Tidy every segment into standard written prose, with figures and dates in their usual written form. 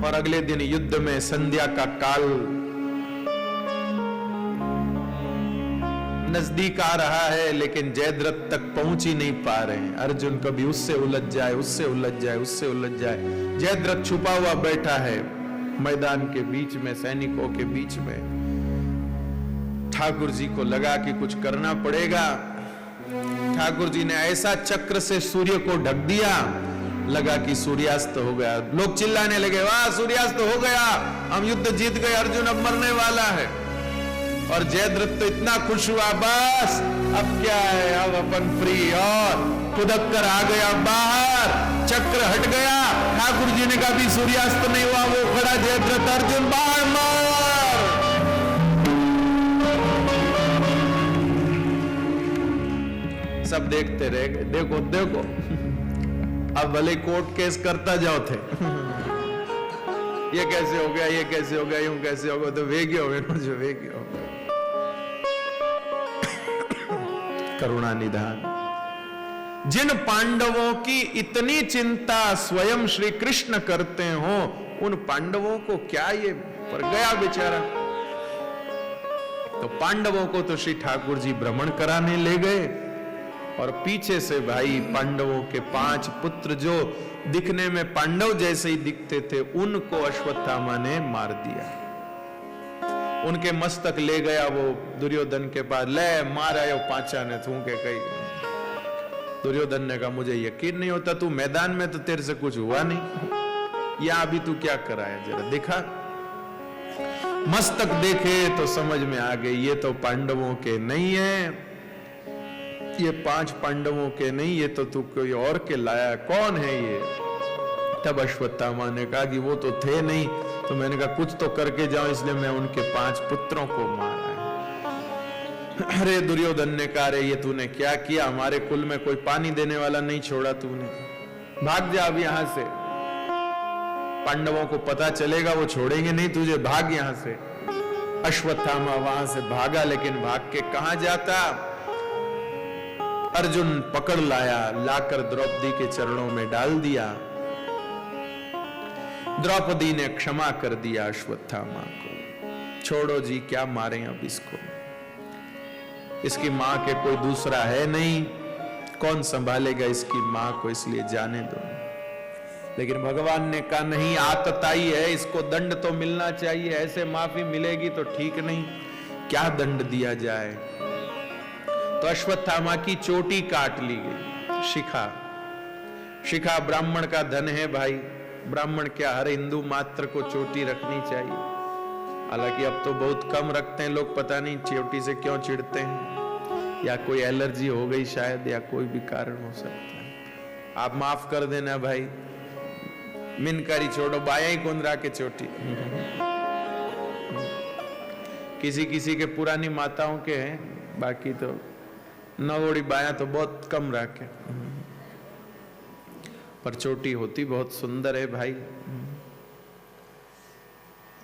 और अगले दिन युद्ध में संध्या का काल नजदीक आ रहा है, लेकिन जयद्रथ तक पहुंच ही नहीं पा रहे हैं। अर्जुन कभी उससे उलझ जाए, उससे उलझ जाए, उससे उलझ जाए। जयद्रथ छुपा हुआ बैठा है मैदान के बीच में, सैनिकों के बीच में। ठाकुर जी को लगा कि कुछ करना पड़ेगा। ठाकुर जी ने ऐसा चक्र से सूर्य को ढक दिया, लगा कि सूर्यास्त हो गया। लोग चिल्लाने लगे, वाह सूर्यास्त हो गया, हम युद्ध जीत गए, अर्जुन अब मरने वाला है। और जयद्रथ तो इतना खुश हुआ, बस अब क्या है, अब अपन फ्री, और कुदक कर आ गया बाहर। चक्र हट गया। ठाकुर जी ने कहा भी सूर्यास्त नहीं हुआ, वो खड़ा जयद्रथ, अर्जुन बाहर मार। सब देखते रह गए, देखो देखो, अब भले कोर्ट केस करता जाओ थे। ये कैसे हो गया, ये कैसे हो गया, यूं कैसे हो गया, तो वेगी हो गए जो वेगी हो गए। करुणा निधान। जिन पांडवों की इतनी चिंता स्वयं श्री कृष्ण करते हो, उन पांडवों को क्या ये पर गया बेचारा। तो पांडवों को तो श्री ठाकुर जी भ्रमण कराने ले गए, और पीछे से भाई पांडवों के 5 पुत्र जो दिखने में पांडव जैसे ही दिखते थे, उनको अश्वत्थामा ने मार दिया। उनके मस्तक ले गया वो दुर्योधन के पास, ले मारा यो पांचा ने तू के कही। दुर्योधन ने कहा मुझे यकीन नहीं होता, तू मैदान में तो तेरे से कुछ हुआ नहीं, या अभी तू क्या कराया, जरा दिखा। मस्तक देखे तो समझ में आ गई ये तो पांडवों के नहीं है, ये 5 पांडवों के नहीं, ये तो तू कोई और के लाया, कौन है ये। तब अश्वत्थामा ने कहा कि वो तो थे नहीं, तो मैंने कहा कुछ तो करके जाओ, इसलिए मैं उनके 5 पुत्रों को मारा है। अरे दुर्योधन ने कहा, रे ये तूने क्या किया, हमारे कुल में कोई पानी देने वाला नहीं छोड़ा तूने, भाग जा अब यहां से, पांडवों को पता चलेगा वो छोड़ेंगे नहीं तुझे, भाग यहां से। अश्वत्थामा वहां से भागा, लेकिन भाग के कहां जाता, अर्जुन पकड़ लाया, लाकर द्रौपदी के चरणों में डाल दिया। द्रौपदी ने क्षमा कर दिया अश्वत्थामा को, छोड़ो जी क्या मारें अब इसको, इसकी मां के कोई दूसरा है नहीं, कौन संभालेगा इसकी मां को, इसलिए जाने दो। लेकिन भगवान ने कहा नहीं, आतताई है, इसको दंड तो मिलना चाहिए, ऐसे माफी मिलेगी तो ठीक नहीं, क्या दंड दिया जाए। तो अश्वत्थामा की चोटी काट ली गई, शिखा। शिखा ब्राह्मण का धन है भाई, ब्राह्मण क्या हर हिंदू मात्र को चोटी रखनी चाहिए। हालांकि अब तो बहुत कम रखते हैं लोग, पता नहीं चोटी से क्यों चिढ़ते हैं, या कोई एलर्जी हो गई शायद, या कोई भी कारण हो सकता है। आप माफ कर देना भाई, मिनकारी छोड़ो, बाया ही कुंदरा के चोटी। किसी किसी के पुरानी माताओं के हैं, बाकी तो नवोड़ी बाया तो बहुत कम रखे, पर चोटी होती बहुत सुंदर है भाई।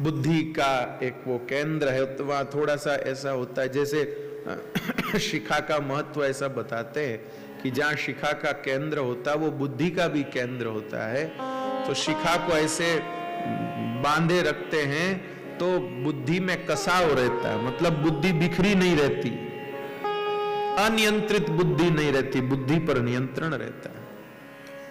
बुद्धि का एक वो केंद्र है, तो वहां थोड़ा सा ऐसा होता है, जैसे शिखा का महत्व ऐसा बताते हैं कि जहां शिखा का केंद्र होता है वो बुद्धि का भी केंद्र होता है। तो शिखा को ऐसे बांधे रखते हैं तो बुद्धि में कसाव रहता है, मतलब बुद्धि बिखरी नहीं रहती, अनियंत्रित बुद्धि नहीं रहती, बुद्धि पर नियंत्रण रहता है।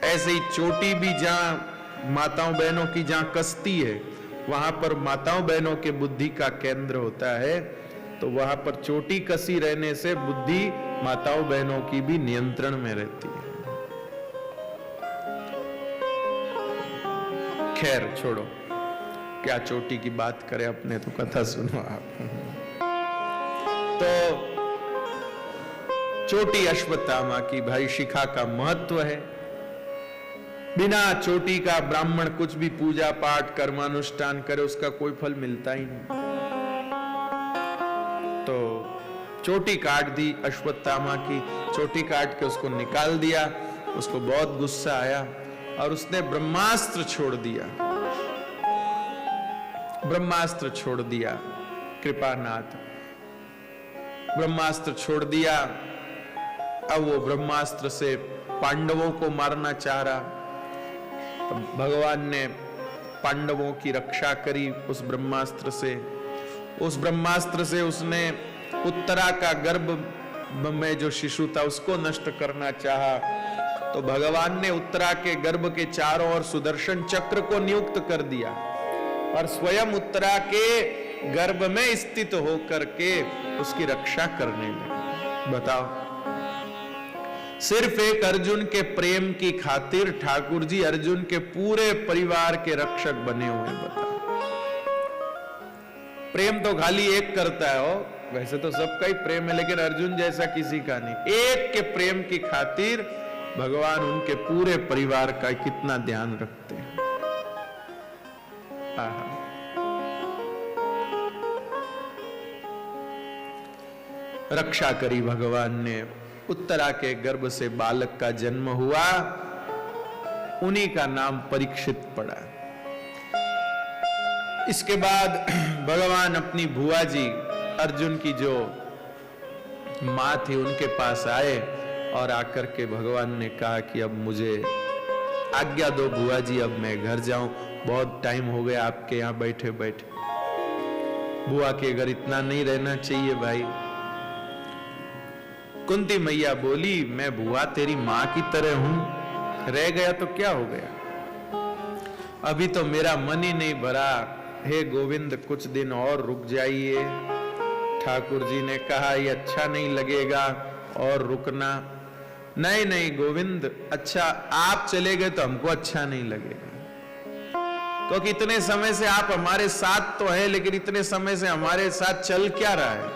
ऐसे ही चोटी भी जहां माताओं बहनों की जहां कसती है, वहां पर माताओं बहनों के बुद्धि का केंद्र होता है, तो वहां पर चोटी कसी रहने से बुद्धि माताओं बहनों की भी नियंत्रण में रहती है। खैर छोड़ो, क्या चोटी की बात करें, अपने तो कथा सुनो आप। तो चोटी अश्वत्थामा की भाई शिखा का महत्व है। बिना चोटी का ब्राह्मण कुछ भी पूजा पाठ कर्मानुष्ठान करे उसका कोई फल मिलता ही नहीं। तो चोटी काट दी अश्वत्थामा की, चोटी काट के उसको निकाल दिया। उसको बहुत गुस्सा आया और उसने ब्रह्मास्त्र छोड़ दिया, ब्रह्मास्त्र छोड़ दिया। कृपानाथ ब्रह्मास्त्र छोड़ दिया। अब वो ब्रह्मास्त्र से पांडवों को मारना चाह रहा। तो भगवान ने पांडवों की रक्षा करी उस ब्रह्मास्त्र से। उस ब्रह्मास्त्र से उसने उत्तरा का गर्भ में जो शिशु था उसको नष्ट करना चाहा, तो भगवान ने उत्तरा के गर्भ के चारों ओर सुदर्शन चक्र को नियुक्त कर दिया और स्वयं उत्तरा के गर्भ में स्थित होकर के उसकी रक्षा करने लगे। बताओ, सिर्फ एक अर्जुन के प्रेम की खातिर ठाकुर जी अर्जुन के पूरे परिवार के रक्षक बने हुए। बताओ, प्रेम तो खाली एक करता है, हो वैसे तो सबका ही प्रेम है, लेकिन अर्जुन जैसा किसी का नहीं। एक के प्रेम की खातिर भगवान उनके पूरे परिवार का कितना ध्यान रखते हैं। रक्षा करी भगवान ने। उत्तरा के गर्भ से बालक का जन्म हुआ, उन्हीं का नाम परीक्षित पड़ा। इसके बाद भगवान अपनी बुआ जी अर्जुन की जो मां थी उनके पास आए और आकर के भगवान ने कहा कि अब मुझे आज्ञा दो बुआ जी, अब मैं घर जाऊं, बहुत टाइम हो गया आपके यहाँ बैठे बैठे। बुआ के घर इतना नहीं रहना चाहिए भाई। कुंती मैया बोली, मैं बुआ तेरी मां की तरह हूं, रह गया तो क्या हो गया, अभी तो मेरा मन ही नहीं भरा। हे गोविंद कुछ दिन और रुक जाइए। ठाकुर जी ने कहा ये अच्छा नहीं लगेगा और रुकना। नहीं नहीं गोविंद, अच्छा आप चले गए तो हमको अच्छा नहीं लगेगा, क्योंकि इतने समय से आप हमारे साथ तो है, लेकिन इतने समय से हमारे साथ चल क्या रहा है,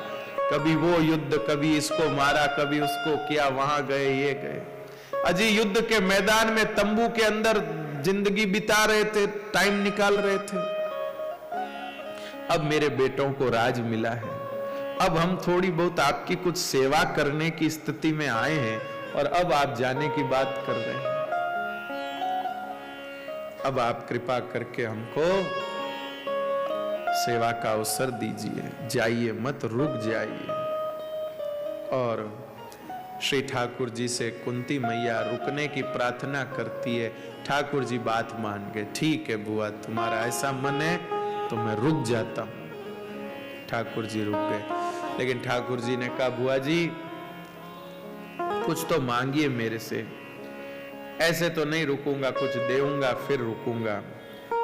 कभी वो युद्ध, कभी इसको मारा, कभी उसको किया, वहां गए ये गए, अजी युद्ध के मैदान में तंबू के अंदर जिंदगी बिता रहे थे, टाइम निकाल रहे थे। अब मेरे बेटों को राज मिला है, अब हम थोड़ी बहुत आपकी कुछ सेवा करने की स्थिति में आए हैं और अब आप जाने की बात कर रहे हैं। अब आप कृपा करके हमको सेवा का अवसर दीजिए, जाइए मत, रुक जाइए। और श्री ठाकुर जी से कुंती मैया रुकने की प्रार्थना करती है। ठाकुर जी बात मान गए, ठीक है बुआ तुम्हारा ऐसा मन है तो मैं रुक जाता हूं। ठाकुर जी रुक गए, लेकिन ठाकुर जी ने कहा बुआ जी कुछ तो मांगिए मेरे से, ऐसे तो नहीं रुकूंगा, कुछ देऊंगा फिर रुकूंगा।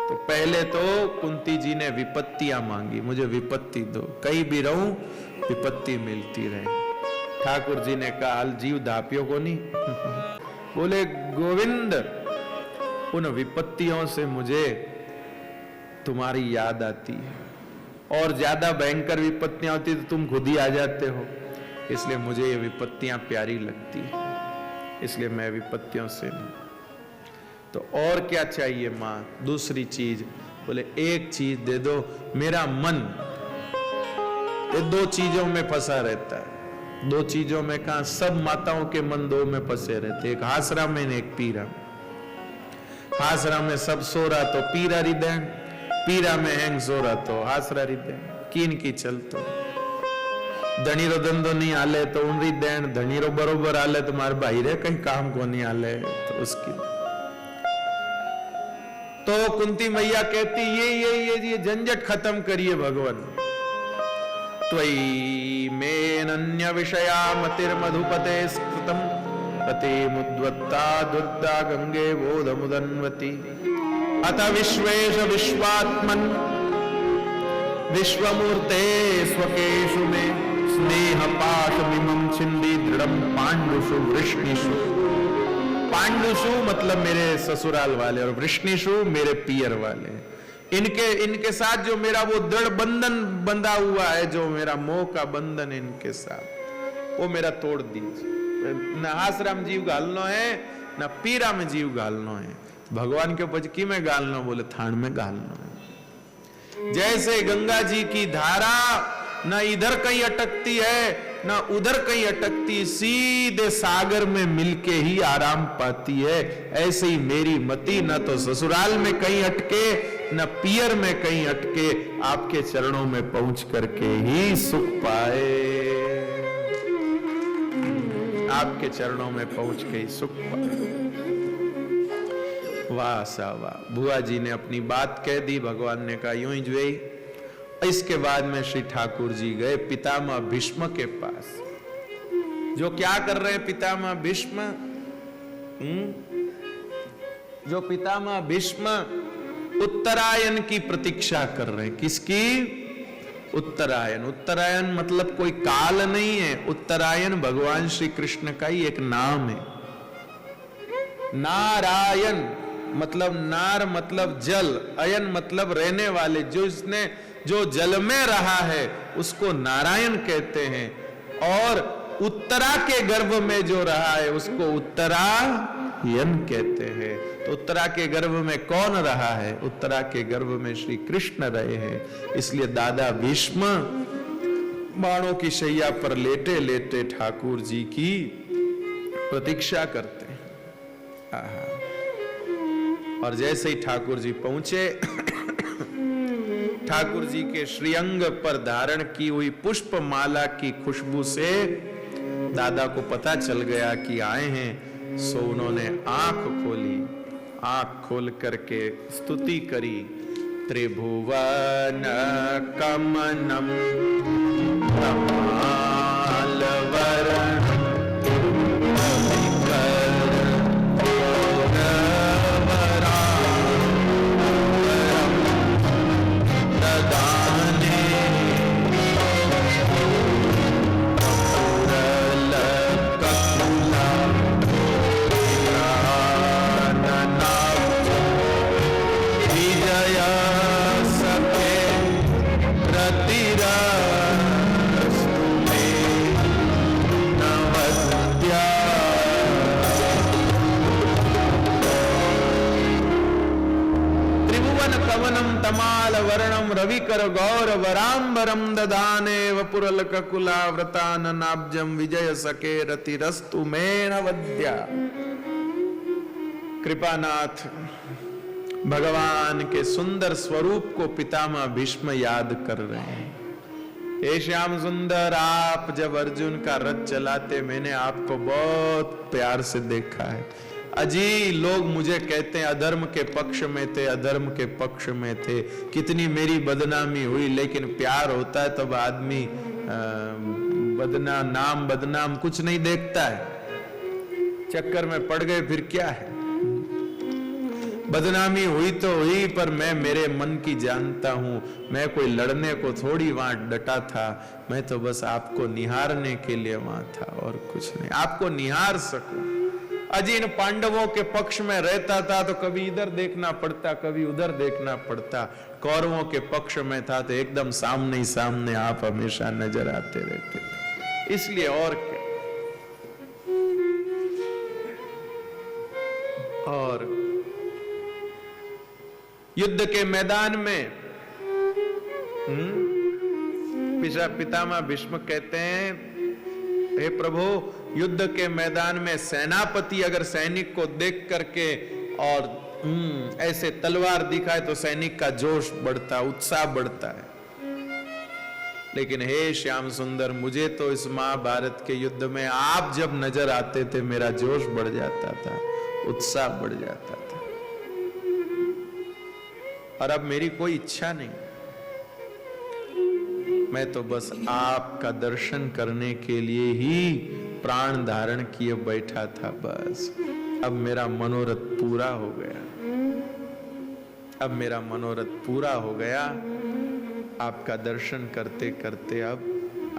तो पहले तो कुंती जी ने विपत्तियां मांगी, मुझे विपत्ति दो, कहीं भी रहूं विपत्ति मिलती रहे। ठाकुर जी ने कहा जीव धापियों को नहीं बोले गोविंद उन विपत्तियों से मुझे तुम्हारी याद आती है, और ज्यादा भयंकर विपत्तियां होती तो तुम खुद ही आ जाते हो, इसलिए मुझे ये विपत्तियां प्यारी लगती है, इसलिए मैं विपत्तियों से नहीं। तो और क्या चाहिए मां? दूसरी चीज, बोले एक चीज दे दो, मेरा मन ये दो चीजों में फंसा रहता है। दो चीजों में कहा, सब माताओं के मन दो में फंसे रहते, एक हासरा में एक पीरा में। हासरा में सब सो रहा तो पीरा हृदय, पीरा में हैंग सो रहा तो हासरा हृदय, कीन की चलतो धनीरो धंधो नहीं आले तो उनरी देन, धनीरो बरोबर आले तो मारे भाई रे कहीं काम को नहीं आले तो उसकी। तो कुंती मैया कहती ये झंझट खत्म करिए भगवान। त्वयि मेनन्य विषया मतिर्मधुपते स्कृतम पते मुद्वत्ता दुर्दा गंगे बोधमुदन्वती अत विश्वेश विश्वात्मन विश्वमूर्ते स्वकेशु में स्नेह पाशमिमं छिंदी दृढ़म पांडुषु वृष्णिषु। पांडुषु मतलब मेरे ससुराल वाले और वृष्णिषु मेरे पियर वाले। इनके साथ जो मेरा वो दृढ़ बंधन बंधा हुआ है, जो मेरा मोह का बंधन इनके साथ, वो मेरा तोड़ दीजिए। न आश्रम जीव गालनो है न पीरा में जीव गालनो है, भगवान के उपजकी में गालनो, बोले थान में गालनो है। जैसे गंगा जी की धारा न इधर कहीं अटकती है न उधर कहीं अटकती, सीधे सागर में मिलके ही आराम पाती है, ऐसे ही मेरी मति न तो ससुराल में कहीं अटके न पियर में कहीं अटके, आपके चरणों में पहुंच करके ही सुख पाए, आपके चरणों में पहुंच के ही सुख पाए। वाह सा वाह। बुआ जी ने अपनी बात कह दी, भगवान ने कहा यूं ही जो। इसके बाद में श्री ठाकुर जी गए पितामह भीष्म के पास। जो क्या कर रहे हैं पितामह भीष्म? जो पितामह भीष्म उत्तरायण की प्रतीक्षा कर रहे हैं। किसकी? उत्तरायण। उत्तरायण मतलब कोई काल नहीं है। उत्तरायण भगवान श्री कृष्ण का ही एक नाम है। नारायण मतलब नार मतलब जल, अयन मतलब रहने वाले। जो जल में रहा है उसको नारायण कहते हैं, और उत्तरा के गर्भ में जो रहा है उसको उत्तरायण कहते हैं। तो उत्तरा के गर्भ में कौन रहा है? उत्तरा के गर्भ में श्री कृष्ण रहे हैं। इसलिए दादा भीष्म बाणों की शैया पर लेटे लेटे ठाकुर जी की प्रतीक्षा करते हैं। आहा। और जैसे ही ठाकुर जी पहुंचे, ठाकुर जी के श्रीअंग पर धारण की हुई पुष्प माला की खुशबू से दादा को पता चल गया कि आए हैं। सो उन्होंने आंख खोली, आंख खोल करके स्तुति करी। त्रिभुवन कमनम तमालवरण वर्णम रविकर गौर वरांबरम ददाने वपुरल ककुलाव्रताननाब्जम विजय सके रतिरस्तु मेन वद्या। कृपानाथ भगवान के सुंदर स्वरूप को पितामह भीष्म याद कर रहे हैं। हे श्याम सुंदर, आप जब अर्जुन का रथ चलाते मैंने आपको बहुत प्यार से देखा है। अजी लोग मुझे कहते हैं अधर्म के पक्ष में थे, अधर्म के पक्ष में थे, कितनी मेरी बदनामी हुई, लेकिन प्यार होता है तब आदमी नाम बदनाम कुछ नहीं देखता है। चक्कर में पड़ गए फिर क्या है। बदनामी हुई तो हुई, पर मैं मेरे मन की जानता हूं। मैं कोई लड़ने को थोड़ी वहां डटा था, मैं तो बस आपको निहारने के लिए वहां था और कुछ नहीं, आपको निहार सकूं। अजीन पांडवों के पक्ष में रहता था तो कभी इधर देखना पड़ता, कभी उधर देखना पड़ता। कौरवों के पक्ष में था तो एकदम सामने ही सामने आप हमेशा नजर आते रहते थे। इसलिए और क्या। और युद्ध के मैदान में पितामह भीष्म कहते हैं, हे प्रभु, युद्ध के मैदान में सेनापति अगर सैनिक को देख करके और ऐसे तलवार दिखाए तो सैनिक का जोश बढ़ता, उत्साह बढ़ता है। लेकिन हे श्याम सुंदर, मुझे तो इस महाभारत के युद्ध में आप जब नजर आते थे मेरा जोश बढ़ जाता था, उत्साह बढ़ जाता था। और अब मेरी कोई इच्छा नहीं, मैं तो बस आपका दर्शन करने के लिए ही प्राण धारण किए बैठा था। बस अब मेरा मनोरथ पूरा हो गया, अब मेरा मनोरथ पूरा हो गया। आपका दर्शन करते करते अब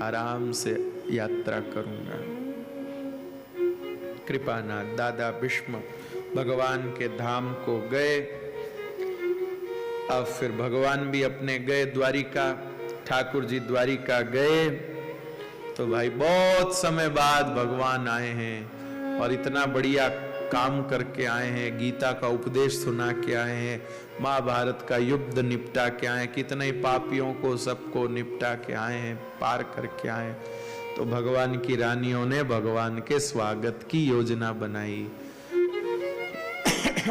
आराम से यात्रा करूंगा। कृपानाथ दादा भीष्म भगवान के धाम को गए। अब फिर भगवान भी अपने गए द्वारिका, ठाकुर जी द्वारिका गए तो भाई बहुत समय बाद भगवान आए हैं और इतना बढ़िया काम करके आए हैं। गीता का उपदेश सुना के आए हैं, महाभारत का युद्ध निपटा के आए हैं, कितने पापियों को सबको निपटा के आए हैं, पार करके आए। तो भगवान की रानियों ने भगवान के स्वागत की योजना बनाई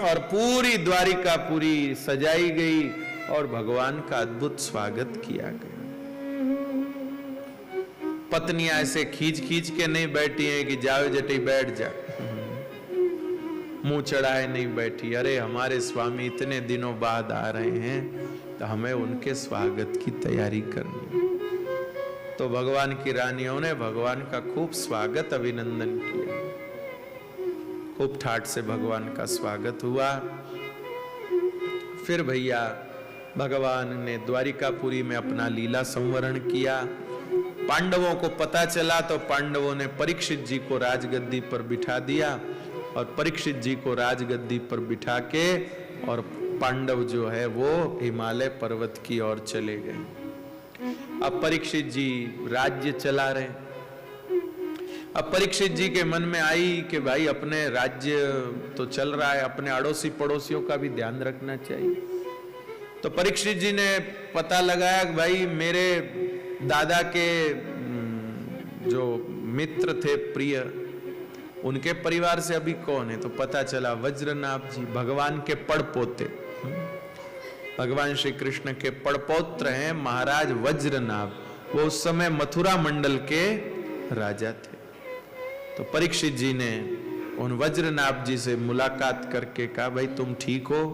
और पूरी द्वारिका पूरी सजाई गई और भगवान का अद्भुत स्वागत किया गया। पत्नियां ऐसे खींच खींच के नहीं बैठी हैं कि जाओ जटी बैठ जा। मुंह चढ़ाए नहीं बैठी। अरे हमारे स्वामी इतने दिनों बाद आ रहे हैं तो हमें उनके स्वागत की तैयारी करनी। तो भगवान की रानियों ने भगवान का खूब स्वागत अभिनंदन किया, खूब ठाट से भगवान का स्वागत हुआ। फिर भैया भगवान ने द्वारिकापुरी में अपना लीला संवरण किया। पांडवों को पता चला तो पांडवों ने परीक्षित जी को राजगद्दी पर बिठा दिया और परीक्षित जी को राजगद्दी पर बिठा के और पांडव जो है वो हिमालय पर्वत की ओर चले गए। अब परीक्षित जी राज्य चला रहे। अब परीक्षित जी के मन में आई कि भाई अपने राज्य तो चल रहा है, अपने अड़ोसी पड़ोसियों का भी ध्यान रखना चाहिए। तो परीक्षित जी ने पता लगाया कि भाई मेरे दादा के जो मित्र थे प्रिय, उनके परिवार से अभी कौन है? तो पता चला वज्रनाभ जी, भगवान के पड़पोते, भगवान श्री कृष्ण के पड़पौत्र हैं महाराज वज्रनाभ। वो उस समय मथुरा मंडल के राजा थे। तो परीक्षित जी ने उन वज्रनाभ जी से मुलाकात करके कहा, भाई तुम ठीक हो?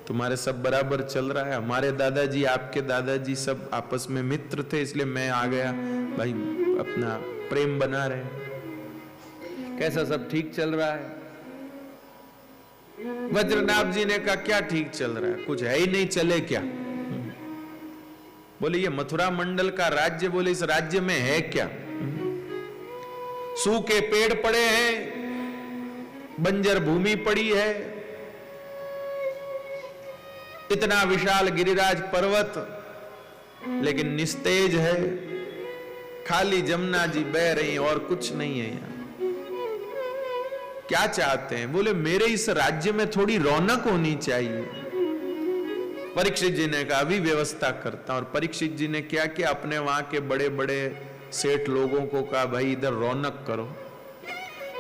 तुम्हारे सब बराबर चल रहा है? हमारे दादाजी, आपके दादाजी सब आपस में मित्र थे, इसलिए मैं आ गया, भाई अपना प्रेम बना रहे। कैसा सब ठीक चल रहा है? वज्रनाभ जी ने कहा, क्या ठीक चल रहा है, कुछ है ही नहीं, चले क्या? बोले ये मथुरा मंडल का राज्य, बोले इस राज्य में है क्या? सूखे पेड़ पड़े हैं, बंजर भूमि पड़ी है, इतना विशाल गिरिराज पर्वत, लेकिन निस्तेज है, खाली जमुना जी बह रही और कुछ नहीं है यहां। क्या चाहते हैं? बोले मेरे इस राज्य में थोड़ी रौनक होनी चाहिए। परीक्षित जी ने कहा अभी व्यवस्था करता हूं। और परीक्षित जी ने क्या किया, अपने वहां के बड़े बड़े सेठ लोगों को कहा भाई इधर रौनक करो।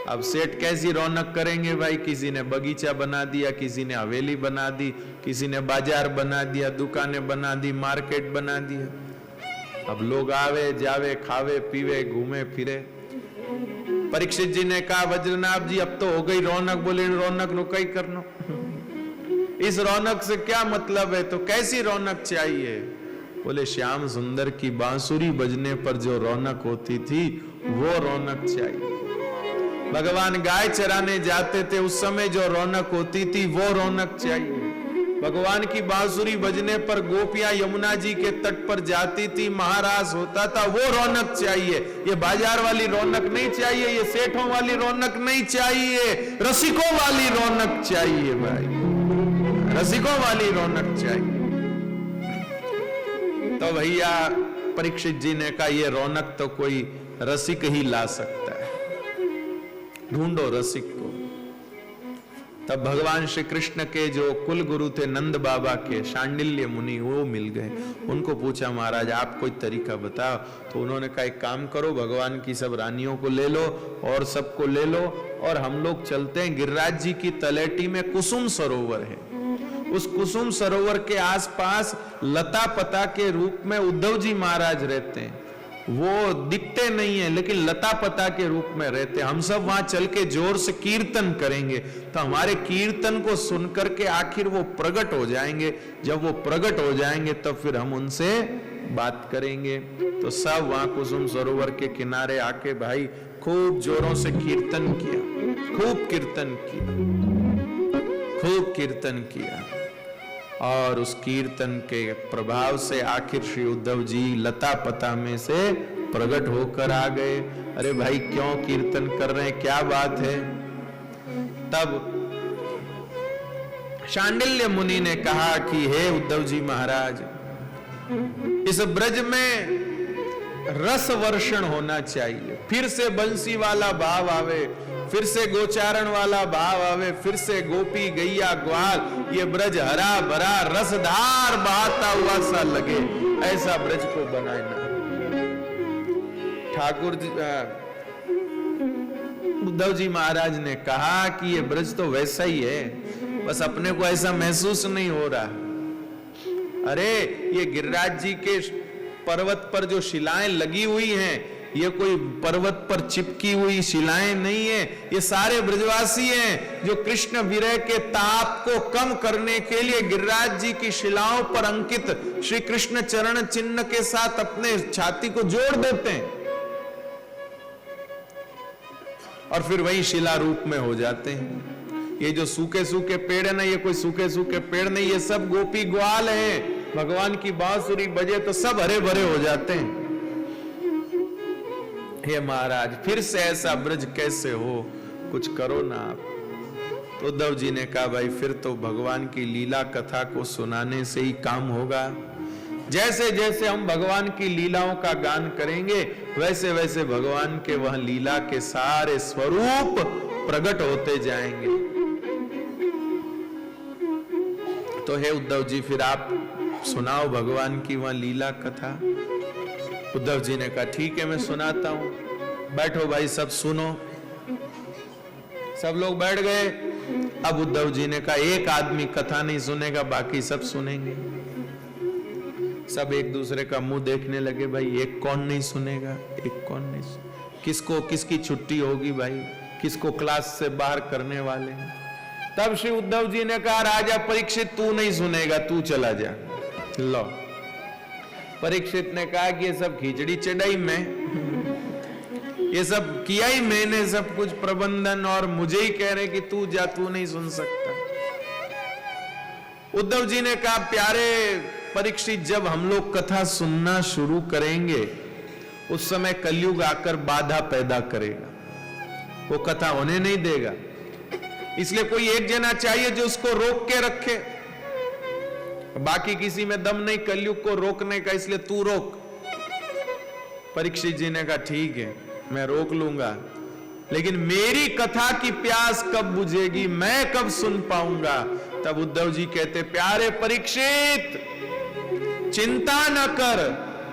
अब सेठ कैसी रौनक करेंगे भाई? किसी ने बगीचा बना दिया, किसी ने हवेली बना दी, किसी ने बाजार बना दिया, दुकानें बना दी, मार्केट बना दिया। अब लोग आवे जावे, खावे पीवे, घूमे फिरे। परीक्षित जी ने कहा वज्रनाभ जी अब तो हो गई रौनक। बोले रौनक नो कई करनो, इस रौनक से क्या मतलब है? तो कैसी रौनक चाहिए? बोले श्याम सुंदर की बांसुरी बजने पर जो रौनक होती थी वो रौनक चाहिए। भगवान गाय चराने जाते थे उस समय जो रौनक होती थी वो रौनक चाहिए। भगवान की बांसुरी बजने पर गोपियां यमुना जी के तट पर जाती थी, महारास होता था, वो रौनक चाहिए। ये बाजार वाली रौनक नहीं चाहिए, ये सेठों वाली रौनक नहीं चाहिए, रसिकों वाली रौनक चाहिए भाई, रसिकों वाली रौनक चाहिए। तो भैया परीक्षित जी ने कहा ये रौनक तो कोई रसिक ही ला सकता है, ढूंढो रसिक को। तब भगवान श्री कृष्ण के जो कुल गुरु थे नंद बाबा के, शांडिल्य मुनि, वो मिल गए। उनको पूछा महाराज आप कोई तरीका बताओ। तो उन्होंने कहा एक काम करो, भगवान की सब रानियों को ले लो और सबको ले लो और हम लोग चलते हैं। गिरिराज जी की तलेटी में कुसुम सरोवर है, उस कुसुम सरोवर के आसपास लता पता के रूप में उद्धव जी महाराज रहते हैं। वो दिखते नहीं है लेकिन लता पता के रूप में रहते। हम सब वहां चल के जोर से कीर्तन करेंगे तो हमारे कीर्तन को सुनकर के आखिर वो प्रकट हो जाएंगे। जब वो प्रकट हो जाएंगे तब फिर हम उनसे बात करेंगे। तो सब वहां कुसुम सरोवर के किनारे आके भाई खूब जोरों से कीर्तन किया, खूब कीर्तन किया, खूब कीर्तन किया। और उस कीर्तन के प्रभाव से आखिर श्री उद्धव जी लता पता में से प्रकट होकर आ गए। अरे भाई क्यों कीर्तन कर रहे हैं, क्या बात है? तब शांडिल्य मुनि ने कहा कि हे उद्धव जी महाराज, इस ब्रज में रस वर्षण होना चाहिए, फिर से बंसी वाला भाव आवे, फिर से गोचारण वाला भाव आवे, फिर से गोपी गैया ग्वाल, ये ब्रज हरा भरा रसधार बहाता हुआ सा लगे, ऐसा ब्रज को बनाना। ठाकुर जी उद्धव जी महाराज ने कहा कि ये ब्रज तो वैसा ही है, बस अपने को ऐसा महसूस नहीं हो रहा। अरे ये गिरिराज जी के पर्वत पर जो शिलाएं लगी हुई हैं, ये कोई पर्वत पर चिपकी हुई शिलाएं नहीं है, ये सारे ब्रजवासी हैं जो कृष्ण विरह के ताप को कम करने के लिए गिरिराज जी की शिलाओं पर अंकित श्री कृष्ण चरण चिन्ह के साथ अपने छाती को जोड़ देते हैं और फिर वही शिला रूप में हो जाते हैं। ये जो सूखे सूखे पेड़ है ना, ये कोई सूखे सूखे पेड़ नहीं, ये सब गोपी ग्वाल हैं। भगवान की बांसुरी बजे तो सब हरे भरे हो जाते हैं। हे महाराज, फिर से ऐसा ब्रज कैसे हो, कुछ करो ना आप। तो उद्धव जी ने कहा भाई फिर तो भगवान की लीला कथा को सुनाने से ही काम होगा। जैसे जैसे हम भगवान की लीलाओं का गान करेंगे वैसे वैसे भगवान के वह लीला के सारे स्वरूप प्रकट होते जाएंगे। तो हे उद्धव जी, फिर आप सुनाओ भगवान की वह लीला कथा। उद्धव जी ने कहा ठीक है मैं सुनाता हूं, बैठो भाई सब सुनो। सब लोग बैठ गए। अब उद्धव जी ने कहा एक आदमी कथा नहीं सुनेगा, बाकी सब सुनेंगे। सब एक दूसरे का मुंह देखने लगे, भाई एक कौन नहीं सुनेगा, एक कौन नहीं किसको किसकी छुट्टी होगी भाई, किसको क्लास से बाहर करने वाले हैं। तब श्री उद्धव जी ने कहा राजा परीक्षित तू नहीं सुनेगा, तू चला जा। लो, परीक्षित ने कहा कि ये सब खिचड़ी चढ़ाई मैं, ये सब किया ही मैंने सब कुछ प्रबंधन, और मुझे ही कह रहे कि तू जा, तू नहीं सुन सकता। उद्धव जी ने कहा प्यारे परीक्षित, जब हम लोग कथा सुनना शुरू करेंगे उस समय कलयुग आकर बाधा पैदा करेगा, वो कथा होने नहीं देगा। इसलिए कोई एक जना चाहिए जो उसको रोक के रखे। बाकी किसी में दम नहीं कलयुग को रोकने का, इसलिए तू रोक। परीक्षित जी ने कहा ठीक है मैं रोक लूंगा, लेकिन मेरी कथा की प्यास कब बुझेगी, मैं कब सुन पाऊंगा। तब उद्धव जी कहते प्यारे परीक्षित चिंता न कर,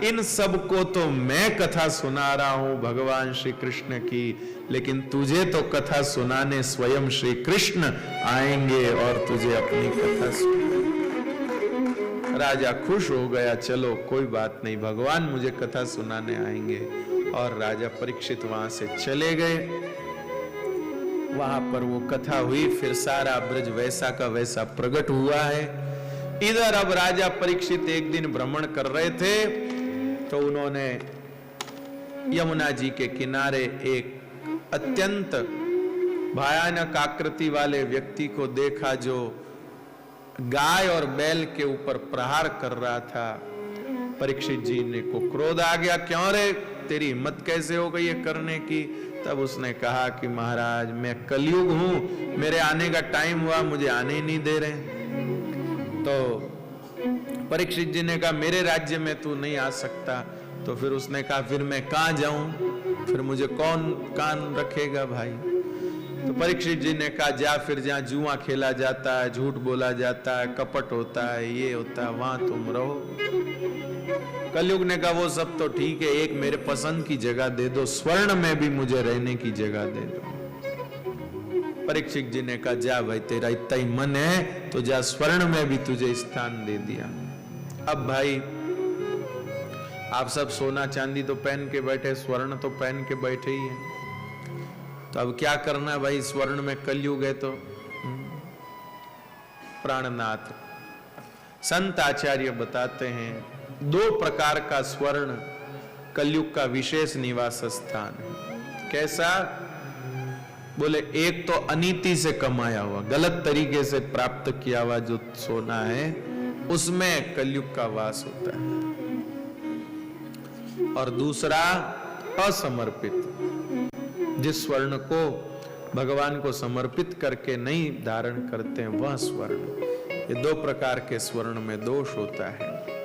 इन सबको तो मैं कथा सुना रहा हूं भगवान श्री कृष्ण की, लेकिन तुझे तो कथा सुनाने स्वयं श्री कृष्ण आएंगे और तुझे अपनी कथा सुनाएंगे। राजा खुश हो गया, चलो कोई बात नहीं, भगवान मुझे कथा सुनाने आएंगे। और राजा परीक्षित वहां से चले गए। वहां पर वो कथा हुई, फिर सारा ब्रज वैसा का वैसा प्रकट हुआ है। इधर अब राजा परीक्षित एक दिन भ्रमण कर रहे थे तो उन्होंने यमुना जी के किनारे एक अत्यंत भयानक आकृति वाले व्यक्ति को देखा जो गाय और बैल के ऊपर प्रहार कर रहा था। परीक्षित जी ने को क्रोध आ गया, क्यों रे, तेरी हिम्मत कैसे हो गई ये करने की। तब उसने कहा कि महाराज मैं कलयुग हूं, मेरे आने का टाइम हुआ, मुझे आने ही नहीं दे रहे। तो परीक्षित जी ने कहा मेरे राज्य में तू नहीं आ सकता। तो फिर उसने कहा फिर मैं कहां जाऊं, फिर मुझे कौन कान रखेगा भाई। तो परीक्षित जी ने कहा जा फिर जहां जुआ खेला जाता है, झूठ बोला जाता है, कपट होता है, ये होता है, वहां तुम रहो। कलयुग ने कहा वो सब तो ठीक है, एक मेरे पसंद की जगह दे दो, स्वर्ण में भी मुझे रहने की जगह दे दो। परीक्षित जी ने कहा जा भाई तेरा इतना ही मन है तो जा, स्वर्ण में भी तुझे स्थान दे दिया। अब भाई आप सब सोना चांदी तो पहन के बैठे, स्वर्ण तो पहन के बैठे ही हैं, तो अब क्या करना भाई, स्वर्ण में कलयुग है तो। प्राणनाथ संत आचार्य बताते हैं 2 प्रकार का स्वर्ण कलयुग का विशेष निवास स्थान है। कैसा? बोले एक तो अनीति से कमाया हुआ, गलत तरीके से प्राप्त किया हुआ जो सोना है उसमें कलयुग का वास होता है, और दूसरा असमर्पित, जिस स्वर्ण को भगवान को समर्पित करके नहीं धारण करते हैं वह स्वर्ण। ये 2 प्रकार के स्वर्ण में दोष होता है।